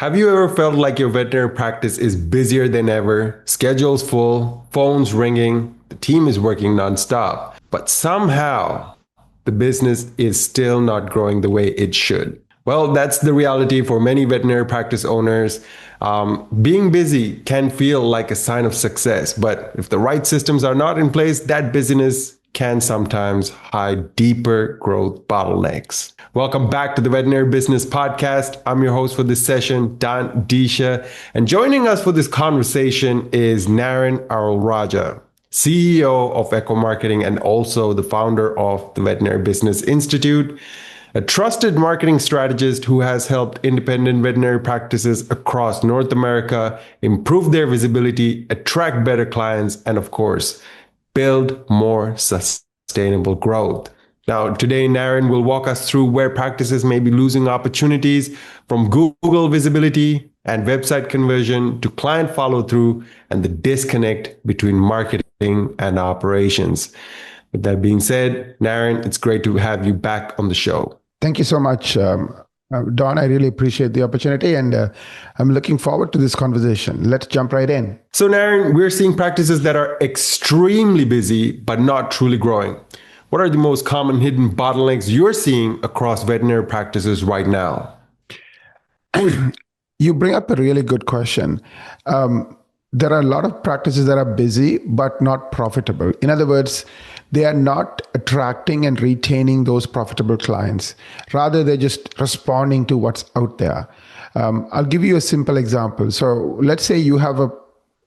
Have you ever felt like your veterinary practice is busier than ever? Schedules full, phones ringing, the team is working nonstop, but somehow the business is still not growing the way it should. Well, that's the reality for many veterinary practice owners. Being busy can feel like a sign of success, but if the right systems are not in place, that busyness can sometimes hide deeper growth bottlenecks. Welcome back to the Veterinary Business Podcast. I'm your host for this session, Don Adeesha, and joining us for this conversation is Naren Arulrajah, CEO of Ekwa Marketing and also the founder of the Veterinary Business Institute, a trusted marketing strategist who has helped independent veterinary practices across North America improve their visibility, attract better clients, and of course, build more sustainable growth. Now, today, Naren will walk us through where practices may be losing opportunities from Google visibility and website conversion to client follow through and the disconnect between marketing and operations. With that being said, Naren, it's great to have you back on the show. Thank you so much, Don. I really appreciate the opportunity and I'm looking forward to this conversation. Let's jump right in. So, Naren, we're seeing practices that are extremely busy but not truly growing. What are the most common hidden bottlenecks you're seeing across veterinary practices right now? You bring up a really good question. There are a lot of practices that are busy but not profitable. In other words, they are not attracting and retaining those profitable clients. Rather, they're just responding to what's out there. I'll give you a simple example. So let's say you have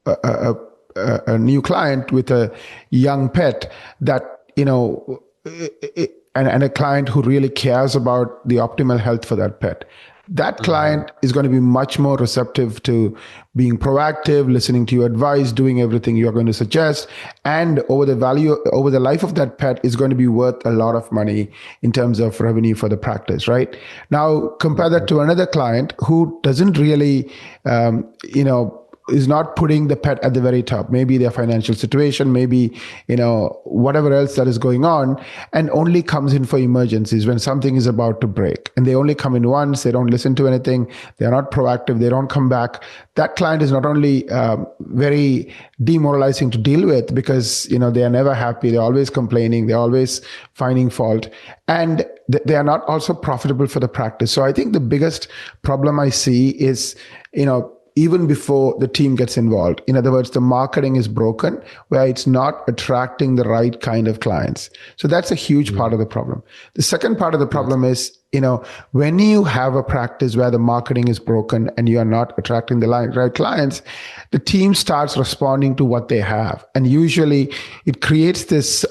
a new client with a young pet that, and a client who really cares about the optimal health for that pet. That client is going to be much more receptive to being proactive, listening to your advice, doing everything you're going to suggest. And over the life of that pet is going to be worth a lot of money in terms of revenue for the practice, right? Now, compare that to another client who doesn't really, is not putting the pet at the very top. Maybe their financial situation, maybe, whatever else that is going on, and only comes in for emergencies when something is about to break. And they only come in once, they don't listen to anything, they're not proactive, they don't come back. That client is not only very demoralizing to deal with because, they are never happy, they're always complaining, they're always finding fault. And they are not also profitable for the practice. So I think the biggest problem I see is, even before the team gets involved. In other words, the marketing is broken where it's not attracting the right kind of clients. So that's a huge part of the problem. The second part of the problem is, when you have a practice where the marketing is broken and you are not attracting the right clients, the team starts responding to what they have. And usually it creates this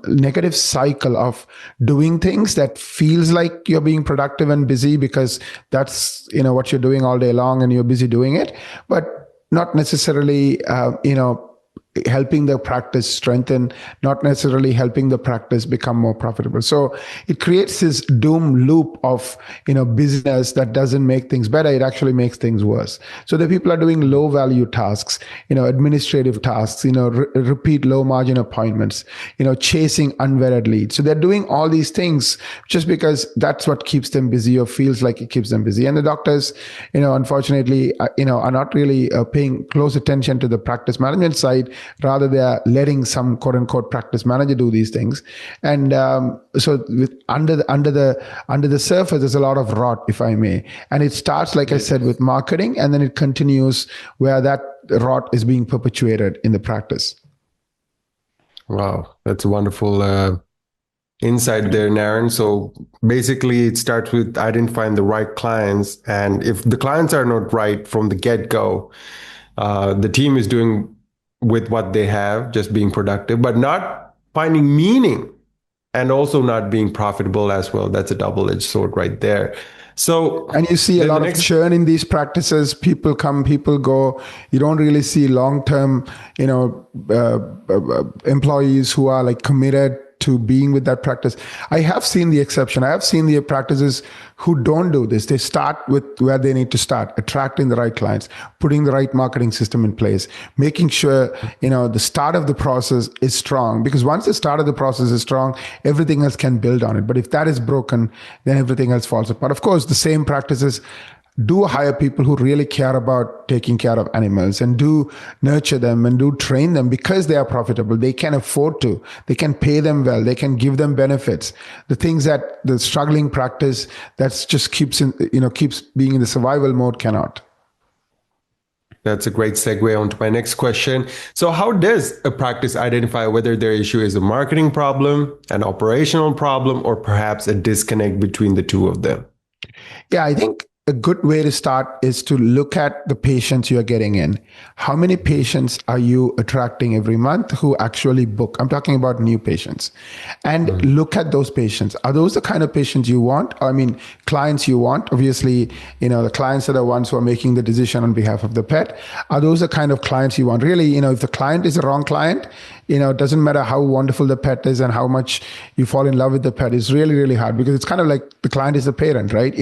negative cycle of doing things that feels like you're being productive and busy because that's, what you're doing all day long and you're busy doing it, but not necessarily, helping the practice strengthen, not necessarily helping the practice become more profitable. So it creates this doom loop of, business that doesn't make things better. It actually makes things worse. So the people are doing low value tasks, administrative tasks, repeat low margin appointments, chasing unvetted leads. So they're doing all these things just because that's what keeps them busy or feels like it keeps them busy. And the doctors, unfortunately, are not really paying close attention to the practice management side. Rather, they are letting some quote unquote practice manager do these things. And so under the surface, there's a lot of rot, if I may. And it starts, like I said, with marketing, and then it continues where that rot is being perpetuated in the practice. Wow, that's a wonderful insight there, Naren. So basically, it starts with identifying the right clients. And if the clients are not right from the get-go, the team is doing with what they have, just being productive, but not finding meaning and also not being profitable as well. That's a double-edged sword right there. So, and you see a lot of churn in these practices. People come, people go. You don't really see long-term, employees who are like committed to being with that practice. I have seen the exception. I have seen the practices who don't do this. They start with where they need to start, attracting the right clients, putting the right marketing system in place, making sure, the start of the process is strong, because once the start of the process is strong, everything else can build on it. But if that is broken, then everything else falls apart. Of course, the same practices do hire people who really care about taking care of animals and do nurture them and do train them because they are profitable. They can afford to. They can pay them well. They can give them benefits. The things that the struggling practice that's just keeps being in the survival mode cannot. That's a great segue on to my next question. So how does a practice identify whether their issue is a marketing problem, an operational problem, or perhaps a disconnect between the two of them? Yeah, I think a good way to start is to look at the patients you're getting in. How many patients are you attracting every month who actually book? I'm talking about new patients. And look at those patients. Are those the kind of patients you want? I mean, clients you want? Obviously, the clients are the ones who are making the decision on behalf of the pet. Are those the kind of clients you want? Really, if the client is the wrong client, it doesn't matter how wonderful the pet is and how much you fall in love with the pet. It's really, really hard because it's kind of like the client is the parent, right?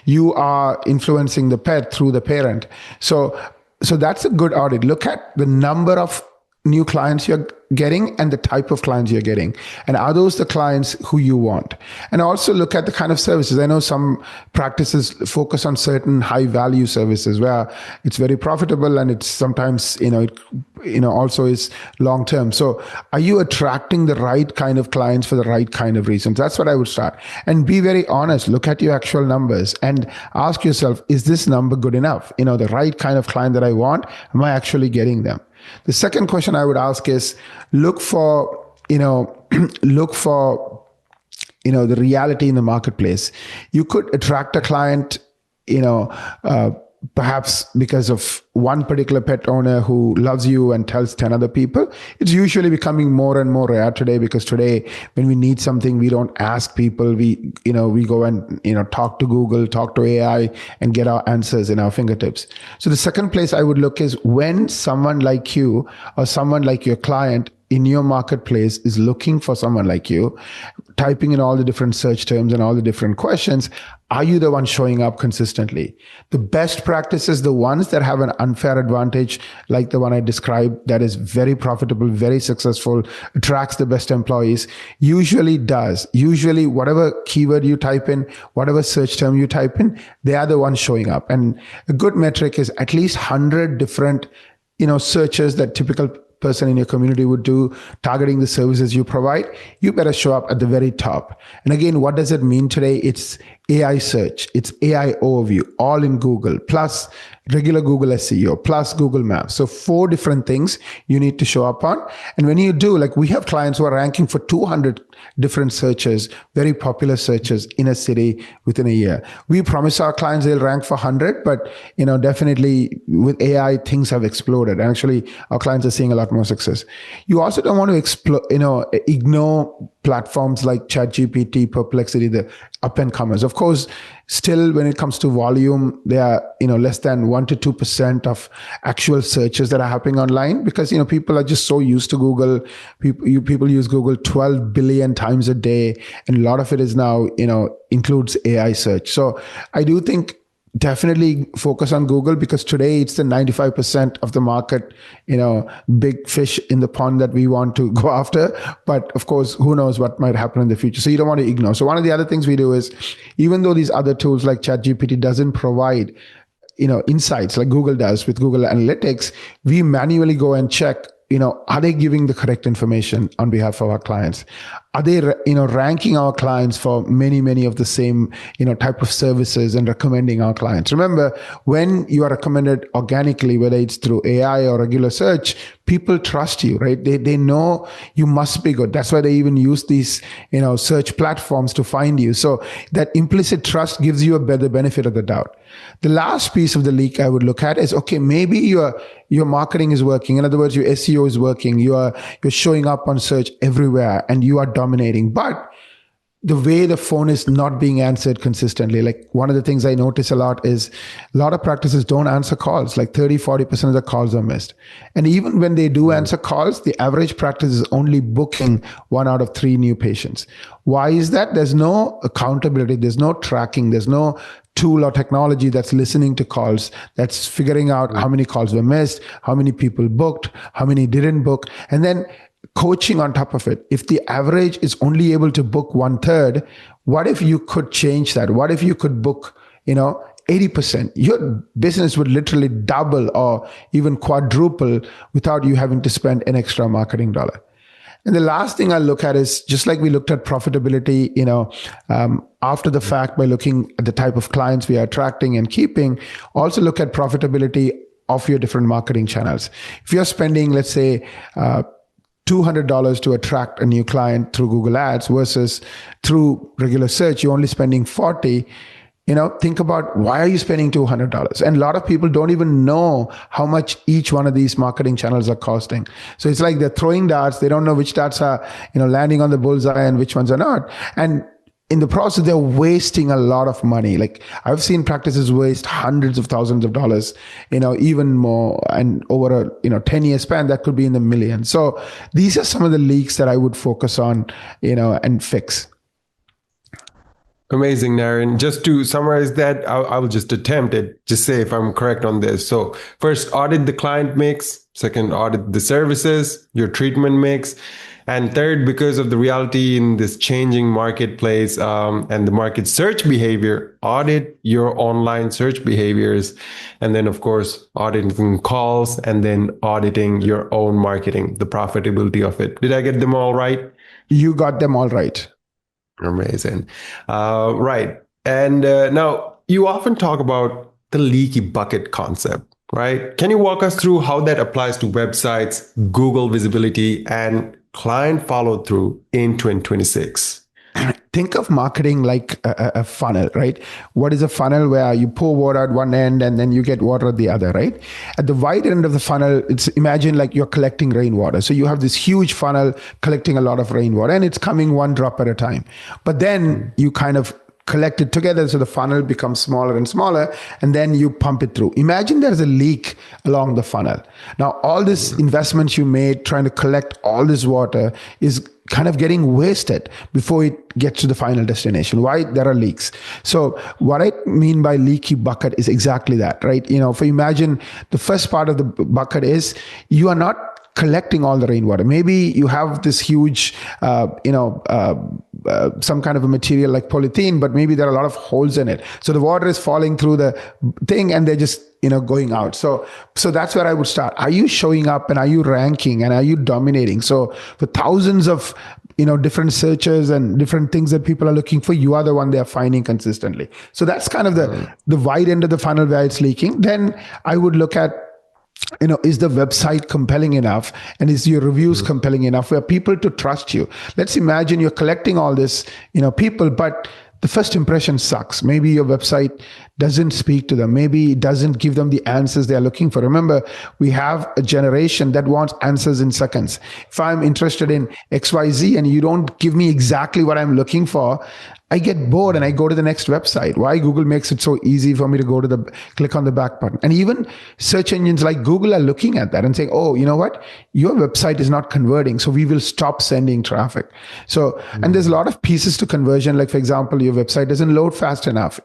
You are influencing the pet through the parent. So that's a good audit. Look at the number of new clients you're getting and the type of clients you're getting. And are those the clients who you want? And also look at the kind of services. I know some practices focus on certain high value services where it's very profitable and it's sometimes, also is long term. So are you attracting the right kind of clients for the right kind of reasons? That's what I would start. And be very honest. Look at your actual numbers and ask yourself, is this number good enough? The right kind of client that I want, am I actually getting them? The second question I would ask is look for the reality in the marketplace. You could attract a client, perhaps because of one particular pet owner who loves you and tells 10 other people. It's usually becoming more and more rare today because today when we need something, we don't ask people. We go and, talk to Google, talk to AI and get our answers in our fingertips. So the second place I would look is when someone like you or someone like your client in your marketplace is looking for someone like you, typing in all the different search terms and all the different questions, are you the one showing up consistently? The best practices, the ones that have an unfair advantage, like the one I described, that is very profitable, very successful, attracts the best employees, usually does. Usually whatever keyword you type in, whatever search term you type in, they are the ones showing up. And a good metric is at least 100 different, searches that typical person in your community would do targeting the services you provide. You better show up at the very top. And again, what does it mean today? It's AI search, it's AI overview, all in Google, plus regular Google SEO, plus Google Maps. So 4 different things you need to show up on. And when you do, like we have clients who are ranking for 200 different searches, very popular searches in a city within a year. We promise our clients they'll rank for 100, but definitely with AI, things have exploded. And actually, our clients are seeing a lot more success. You also don't want to ignore platforms like ChatGPT, Perplexity, the up and comers. Of course, still when it comes to volume, they are less than 1 to 2% of actual searches that are happening online because people are just so used to Google. People use Google 12 billion times a day, and a lot of it is now includes AI search. So I do think definitely focus on Google because today it's the 95% of the market, big fish in the pond that we want to go after. But of course, who knows what might happen in the future. So you don't want to ignore. So one of the other things we do is, even though these other tools like ChatGPT doesn't provide, insights like Google does with Google Analytics, we manually go and check, are they giving the correct information on behalf of our clients? Are they, ranking our clients for many, many of the same, type of services and recommending our clients? Remember, when you are recommended organically, whether it's through AI or regular search, people trust you, right? They know you must be good. That's why they even use these, search platforms to find you. So that implicit trust gives you a better benefit of the doubt. The last piece of the leak I would look at is, okay, maybe your marketing is working. In other words, your SEO is working. You're showing up on search everywhere and you are dominating. But the way the phone is not being answered consistently, like one of the things I notice a lot is a lot of practices don't answer calls, like 30-40% of the calls are missed. And even when they do answer calls, the average practice is only booking 1 out of 3 new patients. Why is that? There's no accountability, there's no tracking, there's no tool or technology that's listening to calls, that's figuring out how many calls were missed, how many people booked, how many didn't book, and then coaching on top of it. If the average is only able to book 1/3, what if you could change that? What if you could book, 80%. Your business would literally double or even quadruple without you having to spend an extra marketing dollar. And the last thing I look at is just like we looked at profitability, after the fact by looking at the type of clients we are attracting and keeping, also look at profitability of your different marketing channels. If you're spending, let's say, $200 to attract a new client through Google Ads versus through regular search, you're only spending $40. Think about why are you spending $200? And a lot of people don't even know how much each one of these marketing channels are costing. So it's like they're throwing darts. They don't know which darts are, landing on the bullseye and which ones are not. And in the process, they're wasting a lot of money. Like I've seen practices waste hundreds of thousands of dollars, even more, and over a 10-year span, that could be in the millions. So these are some of the leaks that I would focus on, and fix. Amazing, Naren. Just to summarize that, I will just attempt it. Just say if I'm correct on this. So first, audit the client mix. Second, audit the services, your treatment mix. And third, because of the reality in this changing marketplace and the market search behavior, audit your online search behaviors. And then, of course, auditing calls and then auditing your own marketing, the profitability of it. Did I get them all right? You got them all right. Amazing. Right. And now you often talk about the leaky bucket concept, right? Can you walk us through how that applies to websites, Google visibility, and client follow through in 2026? Think of marketing like a funnel, right? What is a funnel? Where you pour water at one end and then you get water at the other, right? At the wide end of the funnel, imagine like you're collecting rainwater. So you have this huge funnel collecting a lot of rainwater and it's coming one drop at a time. But then you kind of collect it together so the funnel becomes smaller and smaller, and then you pump it through. Imagine there's a leak along the funnel. Now, all this investment you made trying to collect all this water is kind of getting wasted before it gets to the final destination. Why? There are leaks. So what I mean by leaky bucket is exactly that, right? If you imagine the first part of the bucket is you are not collecting all the rainwater. Maybe you have this huge, some kind of a material like polythene, but maybe there are a lot of holes in it. So the water is falling through the thing and they're just, going out. So that's where I would start. Are you showing up and are you ranking and are you dominating? So for thousands of, different searches and different things that people are looking for, you are the one they are finding consistently. So that's kind of the wide end of the funnel where it's leaking. Then I would look at, is the website compelling enough and is your reviews compelling enough where people to trust you? Let's imagine you're collecting all this, people, but the first impression sucks. Maybe your website doesn't speak to them. Maybe it doesn't give them the answers they're looking for. Remember, we have a generation that wants answers in seconds. If I'm interested in XYZ and you don't give me exactly what I'm looking for, I get bored and I go to the next website. Why? Google makes it so easy for me to go to click on the back button. And even search engines like Google are looking at that and saying, oh, you know what? Your website is not converting. So we will stop sending traffic. So, and there's a lot of pieces to conversion. Like, for example, your website doesn't load fast enough.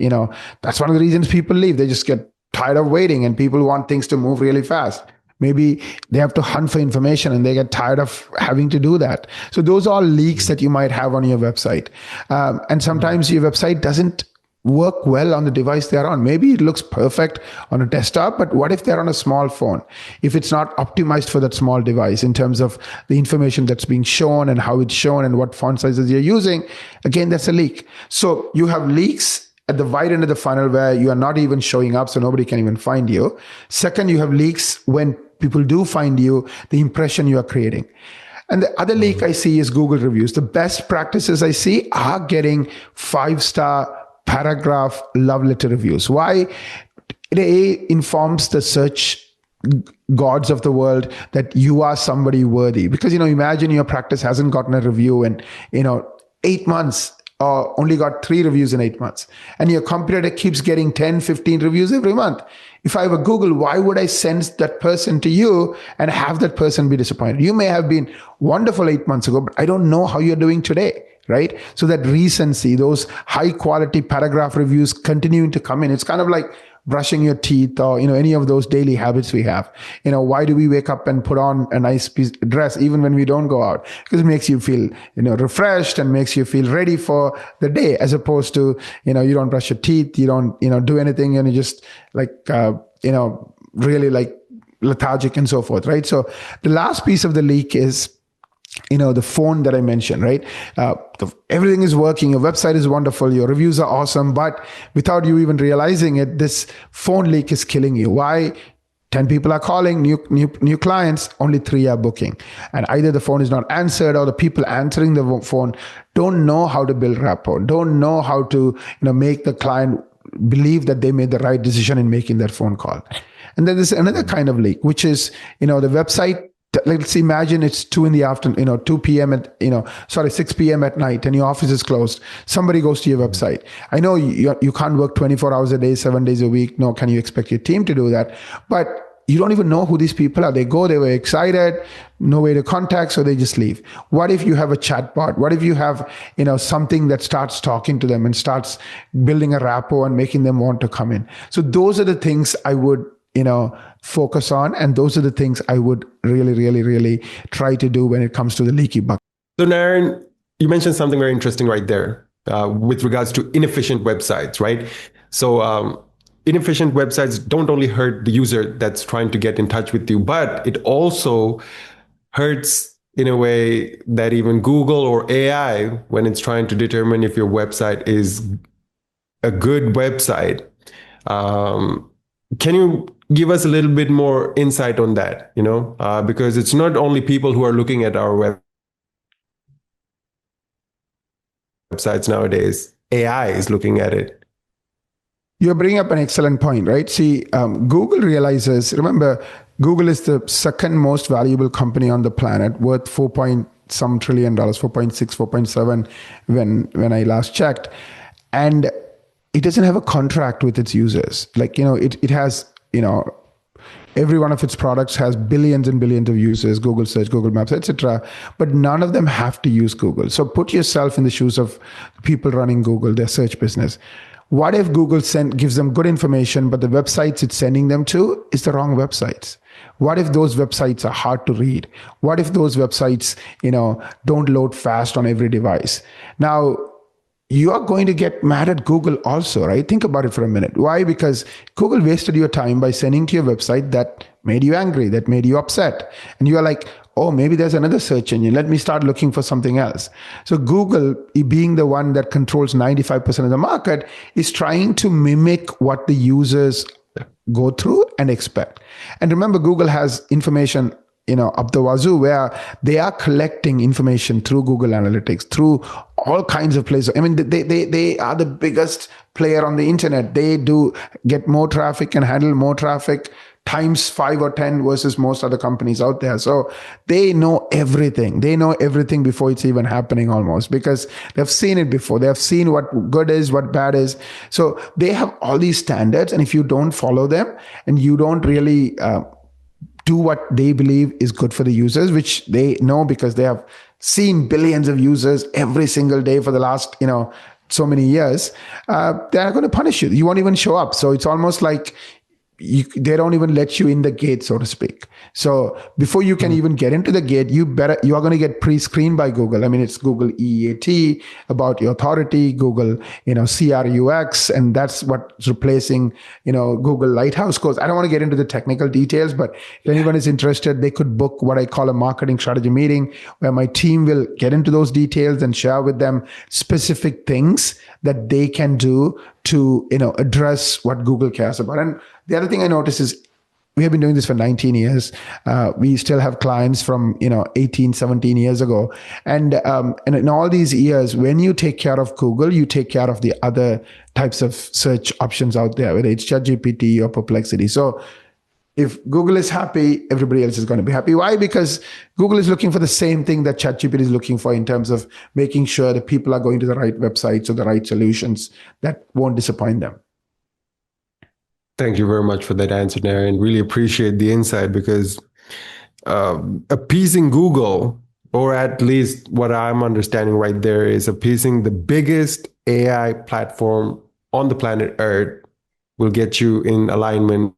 That's one of the reasons people leave. They just get tired of waiting and people want things to move really fast. Maybe they have to hunt for information and they get tired of having to do that. So those are all leaks that you might have on your website. And sometimes your website doesn't work well on the device they're on. Maybe it looks perfect on a desktop, but what if they're on a small phone? If it's not optimized for that small device in terms of the information that's being shown and how it's shown and what font sizes you're using, again, that's a leak. So you have leaks at the wide end of the funnel where you are not even showing up, so nobody can even find you. Second, you have leaks when people do find you, the impression you are creating. And the other leak I see is Google reviews. The best practices I see are getting 5-star paragraph love letter reviews. Why? It informs the search gods of the world that you are somebody worthy. Because, imagine your practice hasn't gotten a review in, 8 months. Or only got 3 reviews in 8 months. And your competitor keeps getting 10, 15 reviews every month. If I were Google, why would I send that person to you and have that person be disappointed? You may have been wonderful 8 months ago, but I don't know how you're doing today, right? So that recency, those high quality paragraph reviews continuing to come in. It's kind of like brushing your teeth or, any of those daily habits we have. Why do we wake up and put on a nice dress even when we don't go out? Because it makes you feel, refreshed and makes you feel ready for the day, as opposed to, you don't brush your teeth, you don't, do anything, and you just like, really like lethargic and so forth, right? So the last piece of the leak is, the phone that I mentioned, right? Everything is working. Your website is wonderful. Your reviews are awesome. But without you even realizing it, this phone leak is killing you. Why? 10 people are calling, new clients, only 3 are booking. And either the phone is not answered, or the people answering the phone don't know how to build rapport, don't know how to, make the client believe that they made the right decision in making that phone call. And then there's another kind of leak, which is, the website. Let's imagine it's 2 in the afternoon, 2 p.m. 6 p.m. at night, and your office is closed. Somebody goes to your website. I know you can't work 24 hours a day, 7 days a week. No, can you expect your team to do that? But you don't even know who these people are. They were excited, no way to contact, so they just leave. What if you have a chat bot? What if you have, something that starts talking to them and starts building a rapport and making them want to come in? So those are the things I would, focus on. And those are the things I would really, really, really try to do when it comes to the leaky bucket. So Naren, you mentioned something very interesting right there with regards to inefficient websites, right? So inefficient websites don't only hurt the user that's trying to get in touch with you, but it also hurts in a way that even Google or AI, when it's trying to determine if your website is a good website. Can you give us a little bit more insight on that, because it's not only people who are looking at our websites nowadays, AI is looking at it. You're bringing up an excellent point, right? See, Google realizes, remember, Google is the second most valuable company on the planet, worth $4 trillion, 4.6, 4.7 when I last checked. And it doesn't have a contract with its users. Like, it has, every one of its products has billions and billions of users, Google Search, Google Maps, etc. But none of them have to use Google. So put yourself in the shoes of people running Google, their search business. What if Google gives them good information, but the websites it's sending them to is the wrong websites? What if those websites are hard to read? What if those websites, don't load fast on every device? Now, you are going to get mad at Google also, right? Think about it for a minute. Why? Because Google wasted your time by sending to your website that made you angry, that made you upset. And you are like, oh, maybe there's another search engine. Let me start looking for something else. So Google, being the one that controls 95% of the market, is trying to mimic what the users go through and expect. And remember, Google has information up the wazoo, where they are collecting information through Google Analytics, through all kinds of places. I mean, they are the biggest player on the internet. They do get more traffic and handle more traffic times 5 or 10 versus most other companies out there. So they know everything. They know everything before it's even happening, almost, because they've seen it before. They have seen what good is, what bad is. So they have all these standards. And if you don't follow them and you don't really do what they believe is good for the users, which they know because they have seen billions of users every single day for the last, so many years, they're going to punish you. You won't even show up. So it's almost like they don't even let you in the gate, so to speak. So before you can even get into the gate, you are going to get pre-screened by Google. I mean, it's Google EAT about your authority, Google, CRUX, and that's what's replacing, Google Lighthouse scores. I don't want to get into the technical details, but if anyone is interested, they could book what I call a marketing strategy meeting, where my team will get into those details and share with them specific things that they can do to, address what Google cares about. And the other thing I notice is we have been doing this for 19 years. We still have clients from, 18, 17 years ago. And in all these years, when you take care of Google, you take care of the other types of search options out there, whether it's ChatGPT or Perplexity. So if Google is happy, everybody else is going to be happy. Why? Because Google is looking for the same thing that ChatGPT is looking for, in terms of making sure that people are going to the right websites or the right solutions that won't disappoint them. Thank you very much for that answer, Naren. Really appreciate the insight, because appeasing Google, or at least what I'm understanding right there, is appeasing the biggest AI platform on the planet Earth, will get you in alignment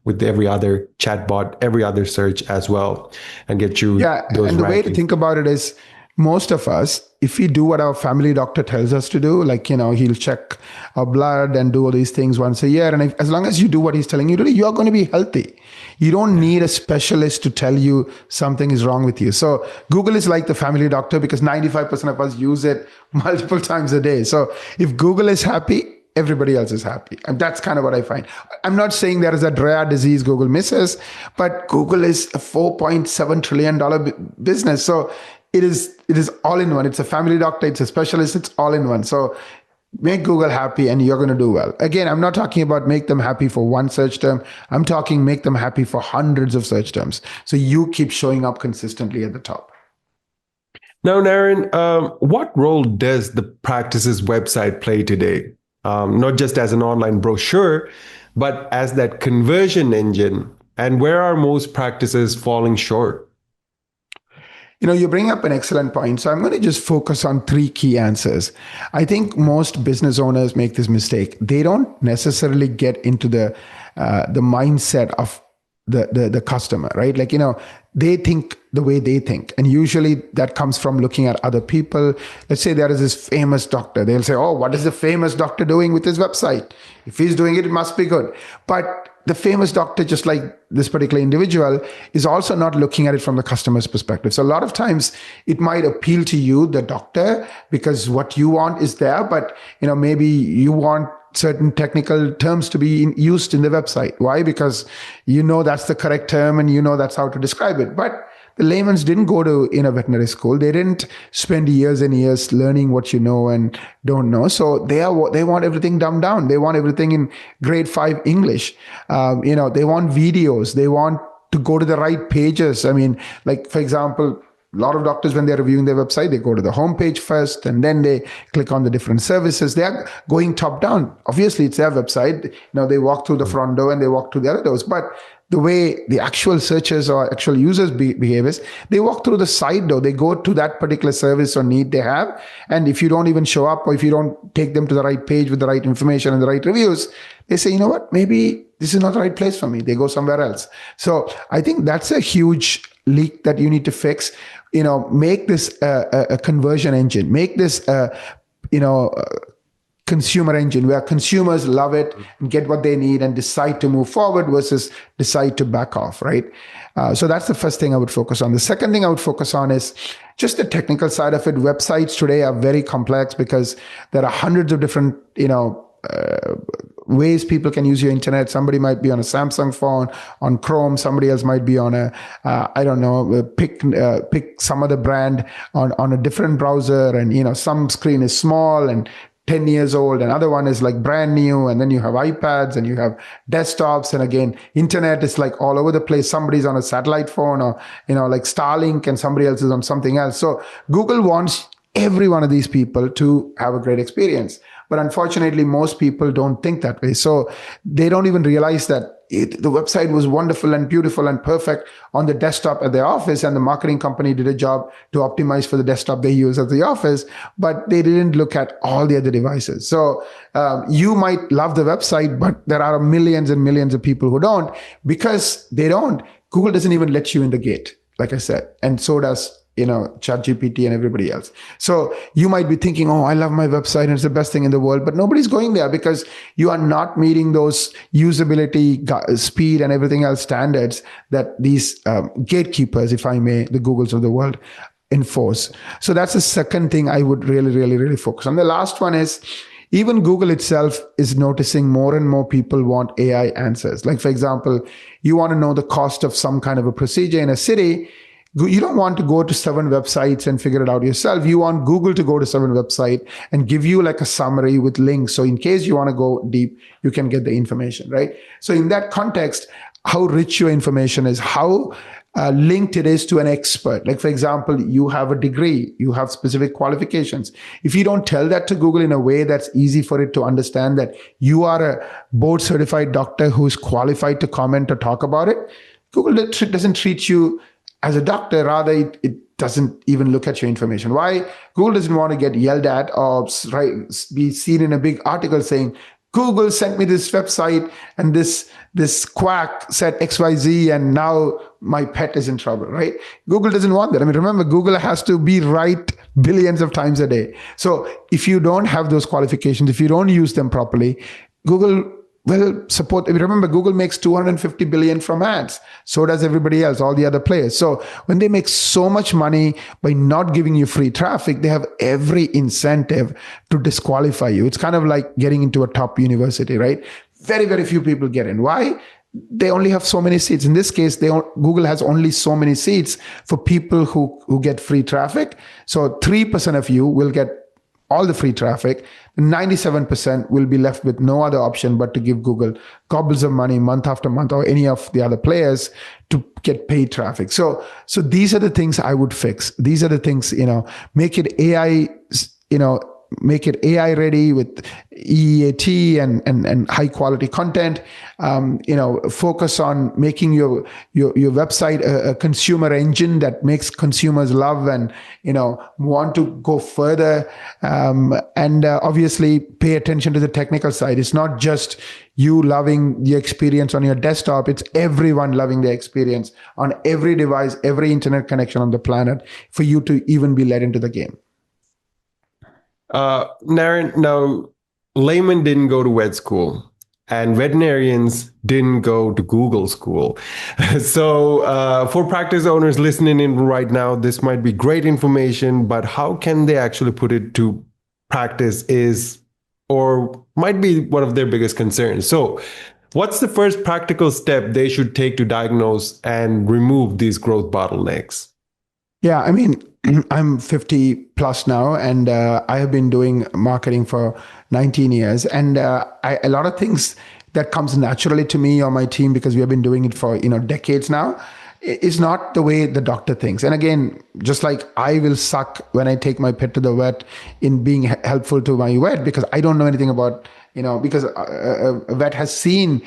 with every other chatbot, every other search as well, and get you Yeah. those And the way to rankings. think about it is most of us, if we do what our family doctor tells us to do, like, he'll check our blood and do all these things once a year. And as long as you do what he's telling you to do, you're going to be healthy. You don't need a specialist to tell you something is wrong with you. So Google is like the family doctor because 95% of us use it multiple times a day. So if Google is happy, everybody else is happy. And that's kind of what I find. I'm not saying there is a rare disease Google misses, but Google is a $4.7 trillion business. So it is all in one. It's a family doctor, it's a specialist, it's all in one. So make Google happy and you're going to do well. Again, I'm not talking about make them happy for one search term. I'm talking make them happy for hundreds of search terms. So you keep showing up consistently at the top. Now, Naren, what role does the practice's website play today? Not just as an online brochure, but as that conversion engine? And where are most practices falling short? You bring up an excellent point. So I'm going to just focus on three key answers. I think most business owners make this mistake. They don't necessarily get into the mindset of the customer, right? Like, they think the way they think. And usually that comes from looking at other people. Let's say there is this famous doctor. They'll say, oh, what is the famous doctor doing with his website? If he's doing it, it must be good. But the famous doctor, just like this particular individual, is also not looking at it from the customer's perspective. So a lot of times it might appeal to you, the doctor, because what you want is there, but maybe you want certain technical terms to be used in the website. Why? Because that's the correct term and that's how to describe it. But the layman's didn't go to a veterinary school. They didn't spend years and years learning what you know and don't know. So they want everything dumbed down. They want everything in grade 5 English. They want videos. They want to go to the right pages. I mean, like, for example, a lot of doctors, when they're reviewing their website, they go to the homepage first and then they click on the different services. They are going top down. Obviously, it's their website. They walk through the front door and they walk through the other doors. But the way the actual searchers or actual users behave is they walk through the side door. They go to that particular service or need they have. And if you don't even show up or if you don't take them to the right page with the right information and the right reviews, they say, you know what, maybe this is not the right place for me. They go somewhere else. So I think that's a huge leak that you need to fix. Make this a conversion engine. Make this consumer engine where consumers love it and get what they need and decide to move forward versus decide to back off, right? So that's the first thing I would focus on. The second thing I would focus on is just the technical side of it. Websites today are very complex because there are hundreds of different, ways people can use your internet. Somebody might be on a Samsung phone, on Chrome. Somebody else might be on pick some other brand on a different browser. And, some screen is small and 10 years old, another one is like brand new, and then you have iPads and you have desktops, and again, internet is like all over the place. Somebody's on a satellite phone or like Starlink, and somebody else is on something else. So Google wants every one of these people to have a great experience, but unfortunately most people don't think that way. So they don't even realize that the website was wonderful and beautiful and perfect on the desktop at their office, and the marketing company did a job to optimize for the desktop they use at the office, but they didn't look at all the other devices. So you might love the website, but there are millions and millions of people who don't, because they don't. Google doesn't even let you in the gate, like I said, and so does ChatGPT and everybody else. So you might be thinking, oh, I love my website and it's the best thing in the world, but nobody's going there because you are not meeting those usability, speed, and everything else standards that these gatekeepers, if I may, the Googles of the world, enforce. So that's the second thing I would really, really, really focus on. The last one is, even Google itself is noticing more and more people want AI answers. Like, for example, you want to know the cost of some kind of a procedure in a city. You don't want to go to 7 websites and figure it out yourself. You want Google to go to 7 websites and give you like a summary with links. So in case you want to go deep, you can get the information, right? So in that context, how rich your information is, how linked it is to an expert. Like, for example, you have a degree, you have specific qualifications. If you don't tell that to Google in a way that's easy for it to understand that you are a board certified doctor who's qualified to comment or talk about it, Google doesn't treat you as a doctor. Rather, it doesn't even look at your information. Why? Google doesn't want to get yelled at or be seen in a big article saying, Google sent me this website and this quack said XYZ and now my pet is in trouble, right? Google doesn't want that. I mean, remember, Google has to be right billions of times a day. So if you don't have those qualifications, if you don't use them properly, Google will support. Remember, Google makes 250 billion from ads. So does everybody else, all the other players. So when they make so much money by not giving you free traffic, they have every incentive to disqualify you. It's kind of like getting into a top university, right? Very, very few people get in. Why? They only have so many seats. In this case, Google has only so many seats for people who get free traffic. So 3% of you will get all the free traffic. 97% will be left with no other option but to give Google gobbles of money month after month, or any of the other players, to get paid traffic. So these are the things I would fix. These are the things, make it AI, make it AI ready with EAT and high quality content. Focus on making your website a consumer engine that makes consumers love and want to go further. And obviously pay attention to the technical side. It's not just you loving the experience on your desktop. It's everyone loving the experience on every device, every internet connection on the planet, for you to even be led into the game. Naren, now, laymen didn't go to vet school and veterinarians didn't go to Google school. So for practice owners listening in right now, this might be great information, but how can they actually put it to practice or might be one of their biggest concerns. So what's the first practical step they should take to diagnose and remove these growth bottlenecks? Yeah, I mean, I'm 50 plus now, and I have been doing marketing for 19 years. And a lot of things that comes naturally to me or my team, because we have been doing it for decades now, is not the way the doctor thinks. And again, just like I will suck when I take my pet to the vet in being helpful to my vet, because I don't know anything about because a vet has seen,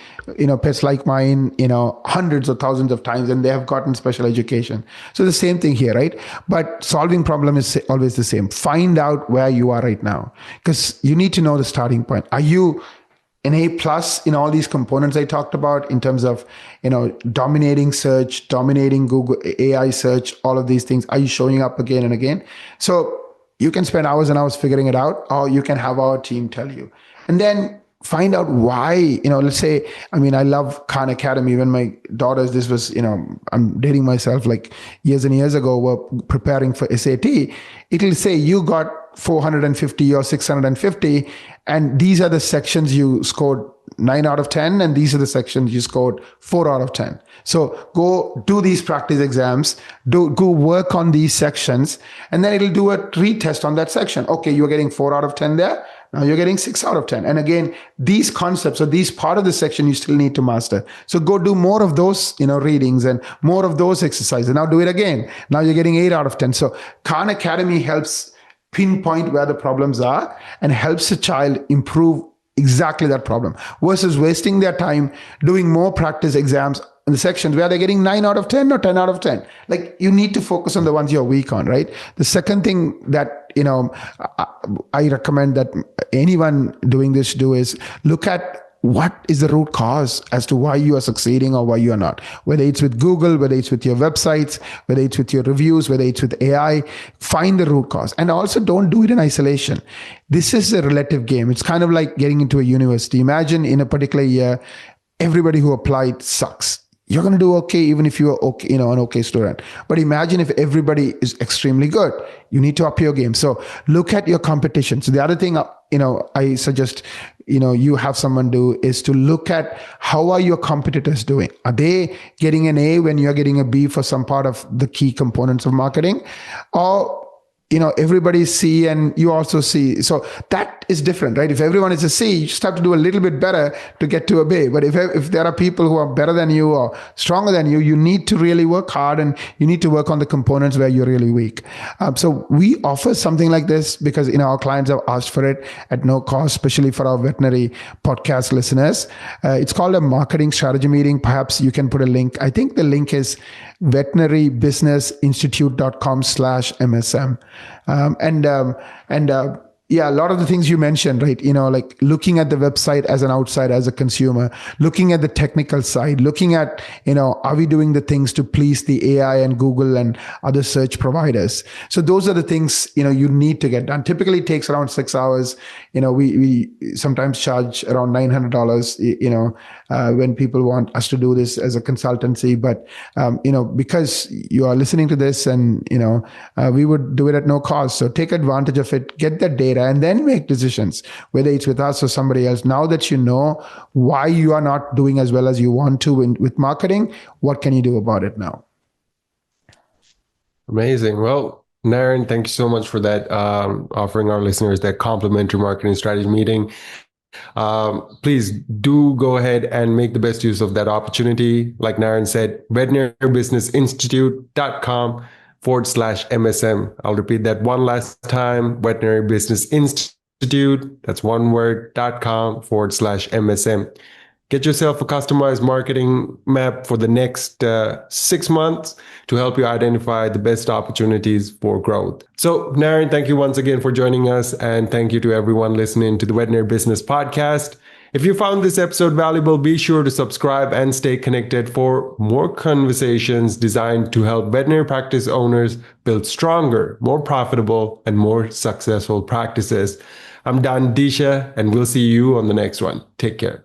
pets like mine, hundreds of thousands of times, and they have gotten special education. So the same thing here, right? But solving problem is always the same. Find out where you are right now, because you need to know the starting point. Are you an A+ in all these components I talked about, in terms of, dominating search, dominating Google AI search, all of these things? Are you showing up again and again? So you can spend hours and hours figuring it out, or you can have our team tell you. And then find out why, let's say, I love Khan Academy. When my daughters, this was, I'm dating myself, like years and years ago, were preparing for SAT. It'll say you got 450 or 650, and these are the sections you scored 9 out of 10, and these are the sections you scored 4 out of 10. So go do these practice exams, go work on these sections, and then it'll do a retest on that section. Okay, you're getting 4 out of 10 there. Now you're getting 6 out of 10. And again, these concepts or these part of the section you still need to master. So go do more of those, readings and more of those exercises. Now do it again. Now you're getting 8 out of 10. So Khan Academy helps pinpoint where the problems are and helps a child improve exactly that problem, versus wasting their time doing more practice exams in the sections where they're getting 9 out of 10 or 10 out of 10. Like, you need to focus on the ones you're weak on, right? The second thing that, I recommend that anyone doing this do is look at what is the root cause as to why you are succeeding or why you are not. Whether it's with Google, whether it's with your websites, whether it's with your reviews, whether it's with AI, find the root cause. And also, don't do it in isolation. This is a relative game. It's kind of like getting into a university. Imagine in a particular year, everybody who applied sucks. You're going to do okay even if you're okay, an okay student. But imagine if everybody is extremely good. You need to up your game. So look at your competition. So the other thing, I suggest, you have someone do is to look at how are your competitors doing. Are they getting an A when you're getting a B for some part of the key components of marketing? Or everybody C and you also C. So that is different, right? If everyone is a C, you just have to do a little bit better to get to a B. But if there are people who are better than you or stronger than you, you need to really work hard and you need to work on the components where you're really weak. So we offer something like this because, our clients have asked for it at no cost, especially for our veterinary podcast listeners. It's called a marketing strategy meeting. Perhaps you can put a link. I think the link is veterinarybusinessinstitute.com/MSM. Yeah, a lot of the things you mentioned, right? Like looking at the website as an outsider, as a consumer, looking at the technical side, looking at, are we doing the things to please the AI and Google and other search providers? So those are the things, you need to get done. Typically it takes around 6 hours. We sometimes charge around $900, when people want us to do this as a consultancy. But, because you are listening to this and, we would do it at no cost. So take advantage of it, get that data, and then make decisions, whether it's with us or somebody else. Now that you know why you are not doing as well as you want to with marketing, what can you do about it now? Amazing. Well, Naren, thank you so much for that, offering our listeners that complimentary marketing strategy meeting. Please do go ahead and make the best use of that opportunity. Like Naren said, veterinarybusinessinstitute.com/MSM. I'll repeat that one last time. Veterinary Business Institute, that's one word, .com/MSM. Get yourself a customized marketing map for the next 6 months to help you identify the best opportunities for growth. So, Naren, thank you once again for joining us. And thank you to everyone listening to the Veterinary Business Podcast. If you found this episode valuable, be sure to subscribe and stay connected for more conversations designed to help veterinary practice owners build stronger, more profitable, and more successful practices. I'm Don Adeesha, and we'll see you on the next one. Take care.